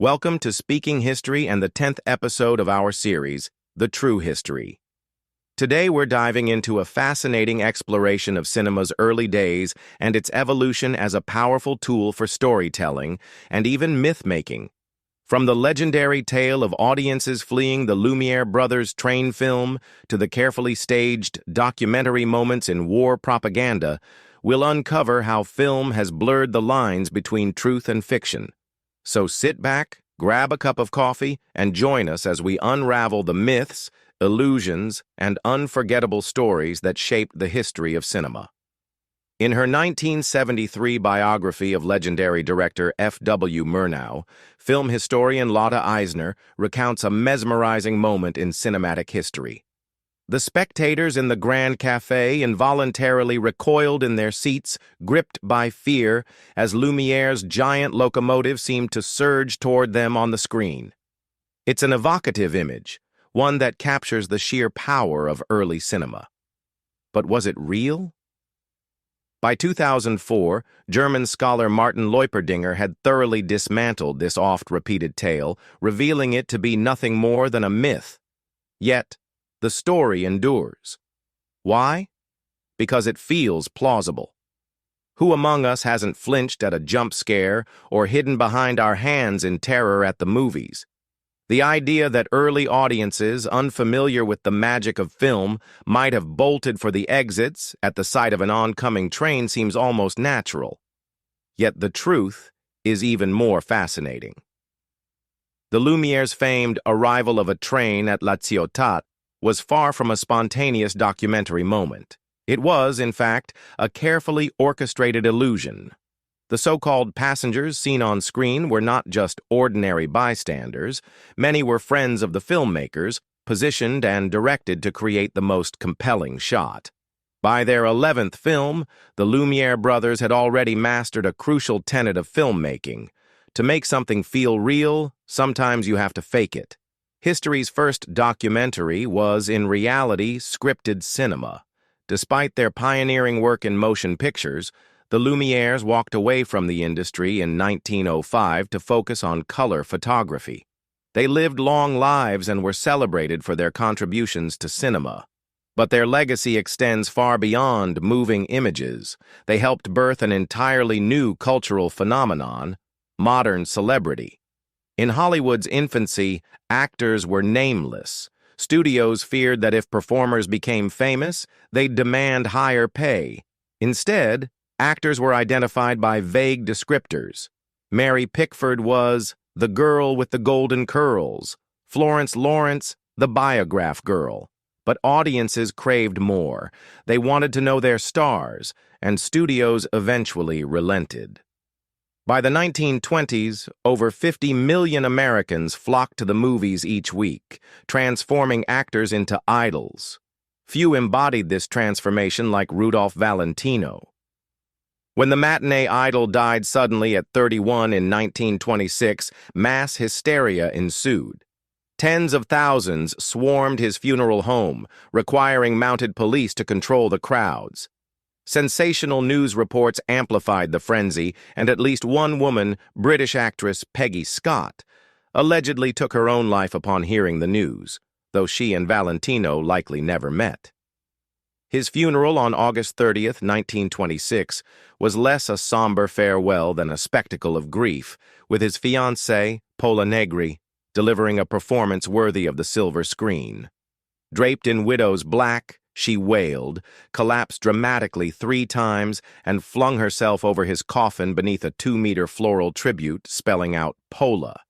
Welcome to Speaking History and the 10th episode of our series, The True History. Today we're diving into a fascinating exploration of cinema's early days and its evolution as a powerful tool for storytelling and even myth-making. From the legendary tale of audiences fleeing the Lumiere brothers' train film to the carefully staged documentary moments in war propaganda, we'll uncover how film has blurred the lines between truth and fiction. So sit back, grab a cup of coffee, and join us as we unravel the myths, illusions, and unforgettable stories that shaped the history of cinema. In her 1973 biography of legendary director F.W. Murnau, film historian Lotte Eisner recounts a mesmerizing moment in cinematic history. The spectators in the Grand Café involuntarily recoiled in their seats, gripped by fear, as Lumiere's giant locomotive seemed to surge toward them on the screen. It's an evocative image, one that captures the sheer power of early cinema. But was it real? By 2004, German scholar Martin Leuperdinger had thoroughly dismantled this oft-repeated tale, revealing it to be nothing more than a myth. Yet, the story endures. Why? Because it feels plausible. Who among us hasn't flinched at a jump scare or hidden behind our hands in terror at the movies? The idea that early audiences, unfamiliar with the magic of film, might have bolted for the exits at the sight of an oncoming train seems almost natural. Yet the truth is even more fascinating. The Lumiere's famed arrival of a train at La Ciotat was far from a spontaneous documentary moment. It was, in fact, a carefully orchestrated illusion. The so-called passengers seen on screen were not just ordinary bystanders. Many were friends of the filmmakers, positioned and directed to create the most compelling shot. By their 11th film, the Lumiere brothers had already mastered a crucial tenet of filmmaking. To make something feel real, sometimes you have to fake it. History's first documentary was, in reality, scripted cinema. Despite their pioneering work in motion pictures, the Lumieres walked away from the industry in 1905 to focus on color photography. They lived long lives and were celebrated for their contributions to cinema. But their legacy extends far beyond moving images. They helped birth an entirely new cultural phenomenon, modern celebrity. In Hollywood's infancy, actors were nameless. Studios feared that if performers became famous, they'd demand higher pay. Instead, actors were identified by vague descriptors. Mary Pickford was the girl with the golden curls, Florence Lawrence, the biograph girl. But audiences craved more. They wanted to know their stars, and studios eventually relented. By the 1920s, over 50 million Americans flocked to the movies each week, transforming actors into idols. Few embodied this transformation like Rudolph Valentino. When the matinee idol died suddenly at 31 in 1926, mass hysteria ensued. Tens of thousands swarmed his funeral home, requiring mounted police to control the crowds. Sensational news reports amplified the frenzy, and at least one woman, British actress Peggy Scott, allegedly took her own life upon hearing the news, though she and Valentino likely never met. His funeral on August 30th, 1926, was less a somber farewell than a spectacle of grief, with his fiancée, Pola Negri, delivering a performance worthy of the silver screen. Draped in widow's black, she wailed, collapsed dramatically 3 times, and flung herself over his coffin beneath a 2-meter floral tribute spelling out Pola.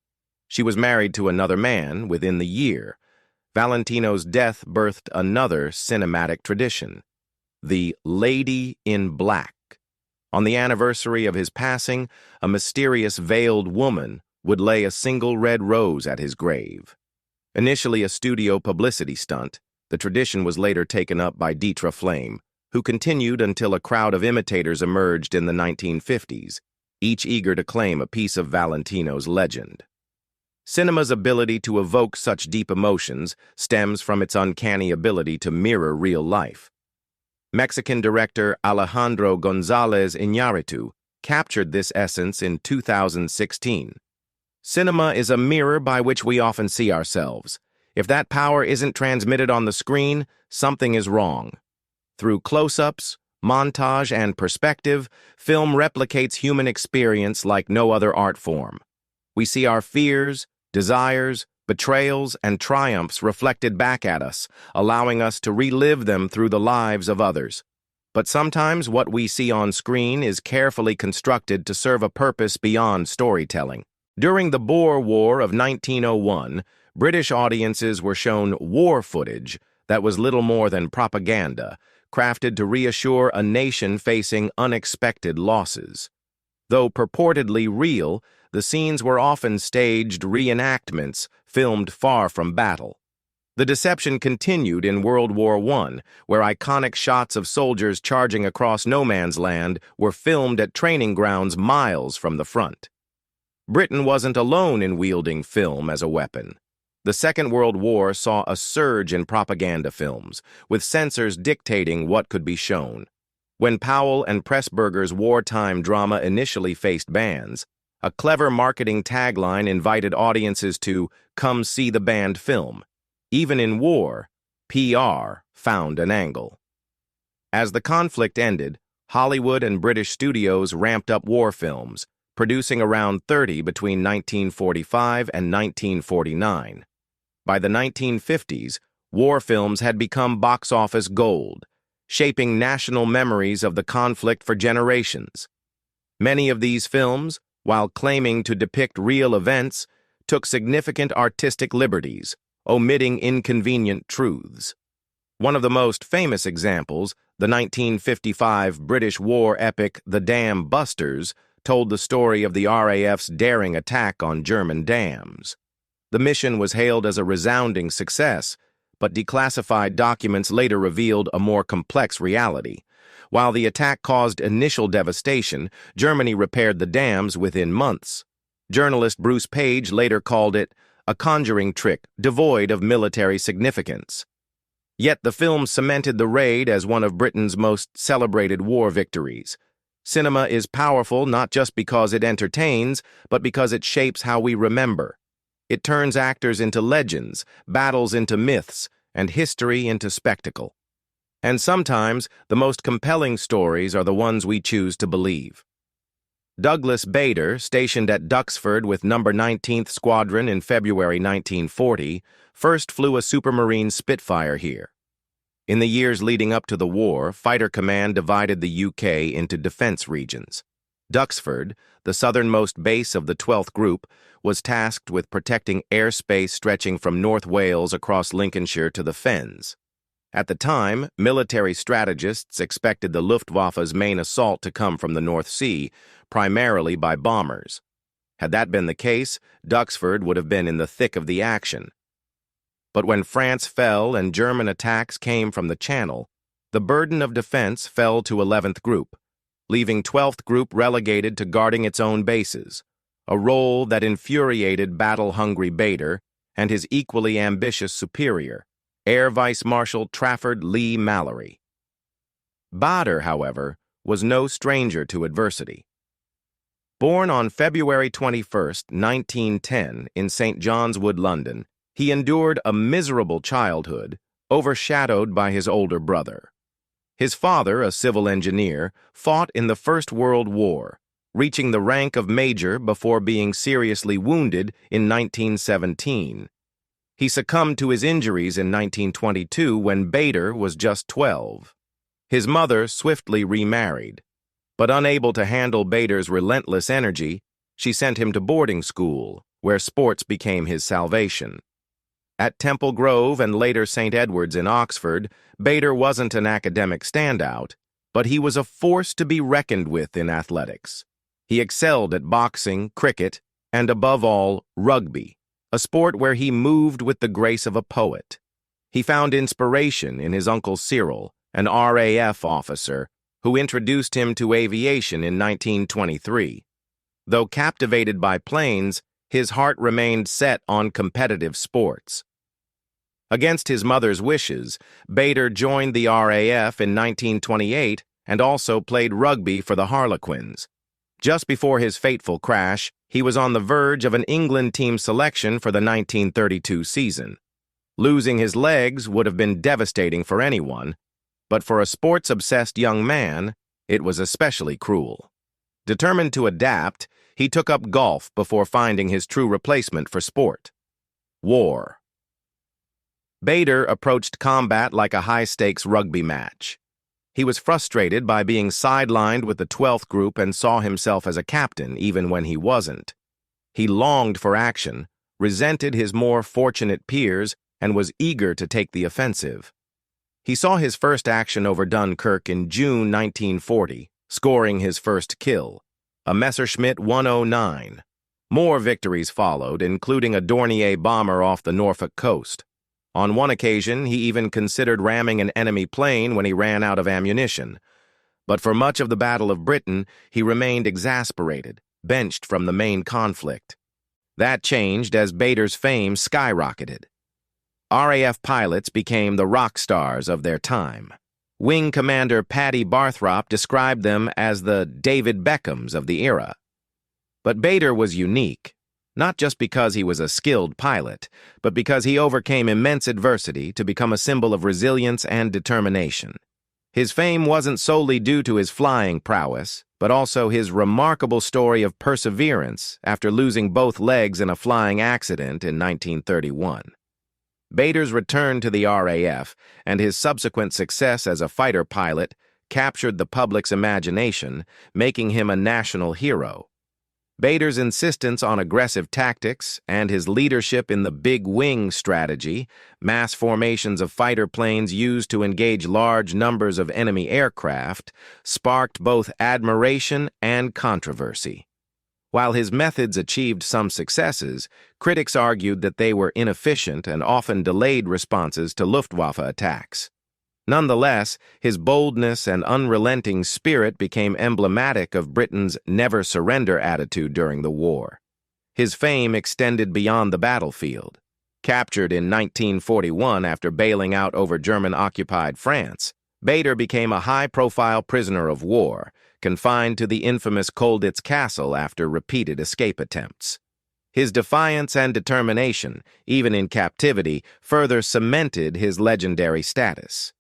She was married to another man within the year. Valentino's death birthed another cinematic tradition, the Lady in Black. On the anniversary of his passing, a mysterious veiled woman would lay a single red rose at his grave. Initially a studio publicity stunt, the tradition was later taken up by Dietra Flame, who continued until a crowd of imitators emerged in the 1950s, each eager to claim a piece of Valentino's legend. Cinema's ability to evoke such deep emotions stems from its uncanny ability to mirror real life. Mexican director Alejandro González Iñárritu captured this essence in 2016. Cinema is a mirror by which we often see ourselves. If that power isn't transmitted on the screen, something is wrong. Through close-ups, montage, and perspective, film replicates human experience like no other art form. We see our fears, desires, betrayals, and triumphs reflected back at us, allowing us to relive them through the lives of others. But sometimes what we see on screen is carefully constructed to serve a purpose beyond storytelling. During the Boer War of 1901, British audiences were shown war footage that was little more than propaganda, crafted to reassure a nation facing unexpected losses. Though purportedly real, the scenes were often staged reenactments filmed far from battle. The deception continued in World War I, where iconic shots of soldiers charging across no man's land were filmed at training grounds miles from the front. Britain wasn't alone in wielding film as a weapon. The Second World War saw a surge in propaganda films, with censors dictating what could be shown. When Powell and Pressburger's wartime drama initially faced bans, a clever marketing tagline invited audiences to come see the banned film. Even in war, PR found an angle. As the conflict ended, Hollywood and British studios ramped up war films, producing around 30 between 1945 and 1949. By the 1950s, war films had become box office gold, shaping national memories of the conflict for generations. Many of these films, while claiming to depict real events, took significant artistic liberties, omitting inconvenient truths. One of the most famous examples, the 1955 British war epic The Dam Busters, told the story of the RAF's daring attack on German dams. The mission was hailed as a resounding success, but declassified documents later revealed a more complex reality. While the attack caused initial devastation, Germany repaired the dams within months. Journalist Bruce Page later called it a conjuring trick devoid of military significance. Yet the film cemented the raid as one of Britain's most celebrated war victories. Cinema is powerful not just because it entertains, but because it shapes how we remember. It turns actors into legends, battles into myths, and history into spectacle. And sometimes, the most compelling stories are the ones we choose to believe. Douglas Bader, stationed at Duxford with No. 19th Squadron in February 1940, first flew a Supermarine Spitfire here. In the years leading up to the war, Fighter Command divided the UK into defense regions. Duxford, the southernmost base of the 12th Group, was tasked with protecting airspace stretching from North Wales across Lincolnshire to the Fens. At the time, military strategists expected the Luftwaffe's main assault to come from the North Sea, primarily by bombers. Had that been the case, Duxford would have been in the thick of the action. But when France fell and German attacks came from the Channel, the burden of defense fell to 11th Group, leaving 12th Group relegated to guarding its own bases, a role that infuriated battle-hungry Bader and his equally ambitious superior, Air Vice Marshal Trafford Lee Mallory. Bader, however, was no stranger to adversity. Born on February 21, 1910, in St. John's Wood, London, he endured a miserable childhood, overshadowed by his older brother. His father, a civil engineer, fought in the First World War, reaching the rank of major before being seriously wounded in 1917. He succumbed to his injuries in 1922 when Bader was just 12. His mother swiftly remarried, but unable to handle Bader's relentless energy, she sent him to boarding school, where sports became his salvation. At Temple Grove and later St. Edward's in Oxford, Bader wasn't an academic standout, but he was a force to be reckoned with in athletics. He excelled at boxing, cricket, and above all, rugby, a sport where he moved with the grace of a poet. He found inspiration in his uncle Cyril, an RAF officer, who introduced him to aviation in 1923. Though captivated by planes, his heart remained set on competitive sports. Against his mother's wishes, Bader joined the RAF in 1928 and also played rugby for the Harlequins. Just before his fateful crash, he was on the verge of an England team selection for the 1932 season. Losing his legs would have been devastating for anyone, but for a sports-obsessed young man, it was especially cruel. Determined to adapt, he took up golf before finding his true replacement for sport: war. Bader approached combat like a high-stakes rugby match. He was frustrated by being sidelined with the 12th group and saw himself as a captain even when he wasn't. He longed for action, resented his more fortunate peers, and was eager to take the offensive. He saw his first action over Dunkirk in June 1940, scoring his first kill, a Messerschmitt 109. More victories followed, including a Dornier bomber off the Norfolk coast. On one occasion, he even considered ramming an enemy plane when he ran out of ammunition. But for much of the Battle of Britain, he remained exasperated, benched from the main conflict. That changed as Bader's fame skyrocketed. RAF pilots became the rock stars of their time. Wing Commander Paddy Barthrop described them as the David Beckhams of the era. But Bader was unique, not just because he was a skilled pilot, but because he overcame immense adversity to become a symbol of resilience and determination. His fame wasn't solely due to his flying prowess, but also his remarkable story of perseverance after losing both legs in a flying accident in 1931. Bader's return to the RAF and his subsequent success as a fighter pilot captured the public's imagination, making him a national hero. Bader's insistence on aggressive tactics and his leadership in the big wing strategy, mass formations of fighter planes used to engage large numbers of enemy aircraft, sparked both admiration and controversy. While his methods achieved some successes, critics argued that they were inefficient and often delayed responses to Luftwaffe attacks. Nonetheless, his boldness and unrelenting spirit became emblematic of Britain's never-surrender attitude during the war. His fame extended beyond the battlefield. Captured in 1941 after bailing out over German-occupied France, Bader became a high-profile prisoner of war, confined to the infamous Colditz Castle after repeated escape attempts. His defiance and determination, even in captivity, further cemented his legendary status.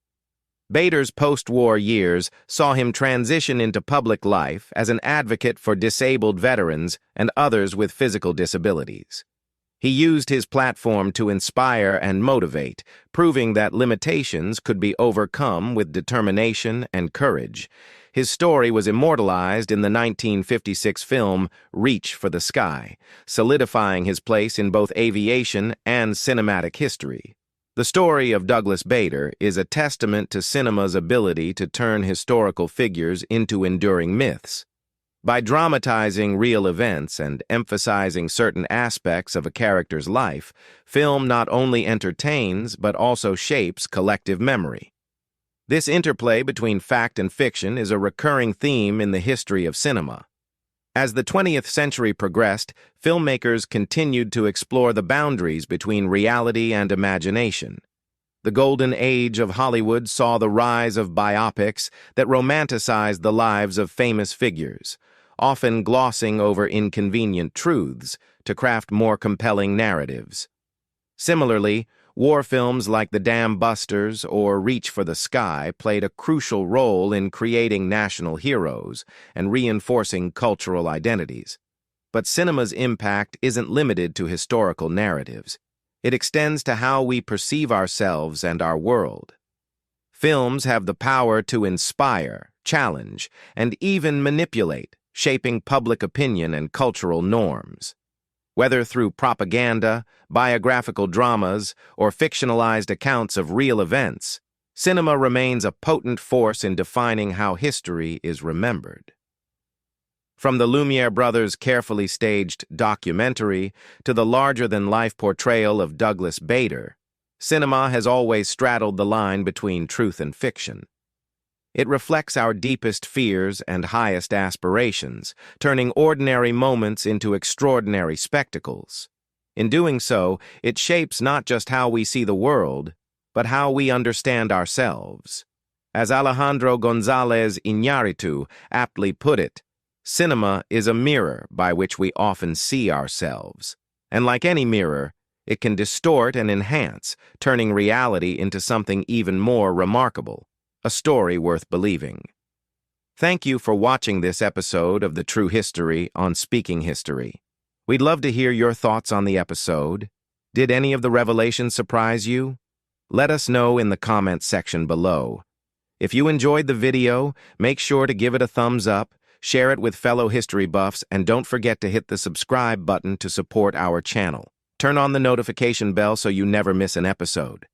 Bader's post-war years saw him transition into public life as an advocate for disabled veterans and others with physical disabilities. He used his platform to inspire and motivate, proving that limitations could be overcome with determination and courage. His story was immortalized in the 1956 film Reach for the Sky, solidifying his place in both aviation and cinematic history. The story of Douglas Bader is a testament to cinema's ability to turn historical figures into enduring myths. By dramatizing real events and emphasizing certain aspects of a character's life, film not only entertains but also shapes collective memory. This interplay between fact and fiction is a recurring theme in the history of cinema. As the 20th century progressed, filmmakers continued to explore the boundaries between reality and imagination. The golden age of Hollywood saw the rise of biopics that romanticized the lives of famous figures, often glossing over inconvenient truths to craft more compelling narratives. Similarly, war films like The Dam Busters or Reach for the Sky played a crucial role in creating national heroes and reinforcing cultural identities. But cinema's impact isn't limited to historical narratives. It extends to how we perceive ourselves and our world. Films have the power to inspire, challenge, and even manipulate, shaping public opinion and cultural norms. Whether through propaganda, biographical dramas, or fictionalized accounts of real events, cinema remains a potent force in defining how history is remembered. From the Lumiere brothers' carefully staged documentary to the larger-than-life portrayal of Douglas Bader, cinema has always straddled the line between truth and fiction. It reflects our deepest fears and highest aspirations, turning ordinary moments into extraordinary spectacles. In doing so, it shapes not just how we see the world, but how we understand ourselves. As Alejandro González Iñárritu aptly put it, Cinema is a mirror by which we often see ourselves. And like any mirror, it can distort and enhance, turning reality into something even more remarkable, a story worth believing. Thank you for watching this episode of The True History on Speaking History. We'd love to hear your thoughts on the episode. Did any of the revelations surprise you? Let us know in the comments section below. If you enjoyed the video, make sure to give it a thumbs up, share it with fellow history buffs, and don't forget to hit the subscribe button to support our channel. Turn on the notification bell so you never miss an episode.